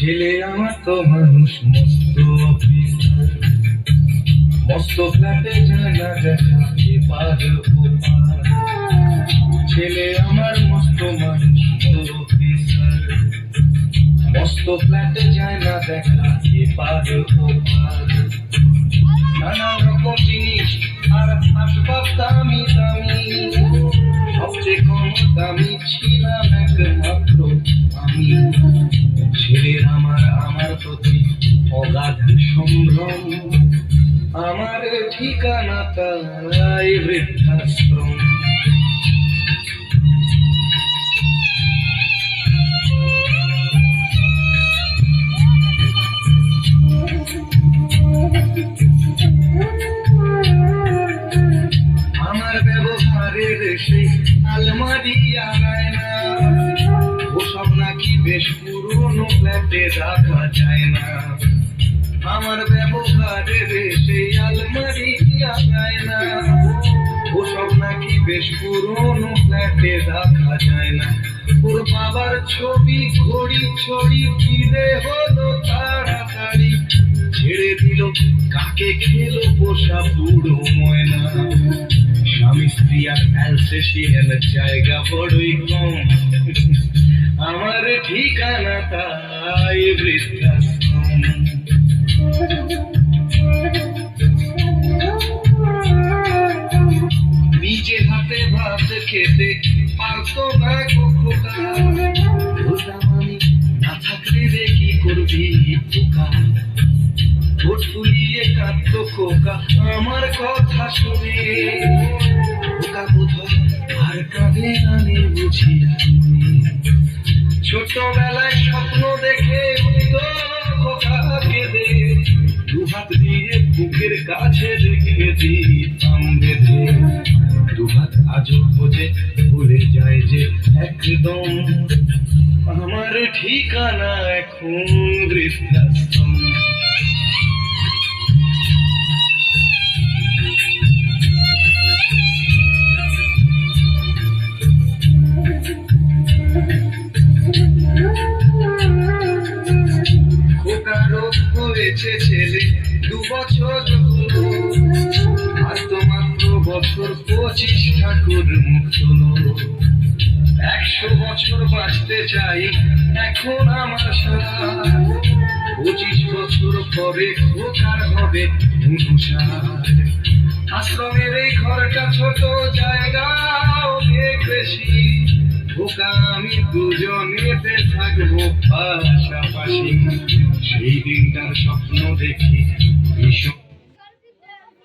ছেলে আমার তো মানুষ মস্ত অফিসার, মস্ত ফ্ল্যাটে যায় না দেখা এপার ওপার। ছেলে আমার মস্ত মানুষ অফিসার, মস্ত ফ্ল্যাটে যায় না দেখা এপার ওপার। নানা রকম জিনিস আর আসবাব দামি দামি, সবচেয়ে কম দামি ছিলাম একমাত্র আমি। ছেলের আমার প্রতি অগাধ সম্ভ্রম, আমার ঠিকানা তাই বৃদ্ধাশ্রম। আমার ব্যবহারের সেই আলমারি আনায় না, ওসব নাকি বেশ পুরনো ফ্ল্যাটে রাখা যায় না। আমার ব্যবহারের সেই আলমারি আনায় না, ওসব নাকি বেশ পুরনো ফ্ল্যাটে রাখা যায় না। ওর বাবার ছবি ঘড়ি ছড়ি ফিরে হলো তাড়াতাড়ি, ছেড়ে দিল কাকে খেলো পোষা বুড়ো ময়না। স্বামী স্ত্রী আর অ্যালসেশিয়ান জায়গা বড়ই কম, আমার ঠিকানা তাই বৃদ্ধাশ্রম। নিজে হাতে ভাত খেতে পারতো না খোকা, খোকা আমি না থাকলে রে কি করবি খোকা। ঠোঁট ফুলিয়ে কাঁদতো খোকা আমার কথা শুনে, খোকা বোধহয় আর কাঁদে গানে বুঝিয়া। ছোটবেলায় স্বপ্ন দেখে উঠতো খোকা কেঁদে, দুহাত দিয়ে বুকের কাছে রেখে দিতাম বেঁধে। দুহাত আজও খোঁজে ভুলে যায় যে একদম, আমার ঠিকানা এখন বৃদ্ধাশ্রম। খোকা রোগ হয়েছে ছেলে 2 বছর হলো, আর তো মাত্র বছর 25 ঠাকুর মুখ হলো। 100 বছর বাঁচতে চাই এখন আমার সাথ, 25 বছর পরে খোকার হবে 59। আশ্রমের এই ঘরটা ছোট, জায়গা অনেক বেশি, খোকা আমি দুজনেতে থাকবো পাশাপাশি। সেই দিনটার স্বপ্ন দেখি ভীষণ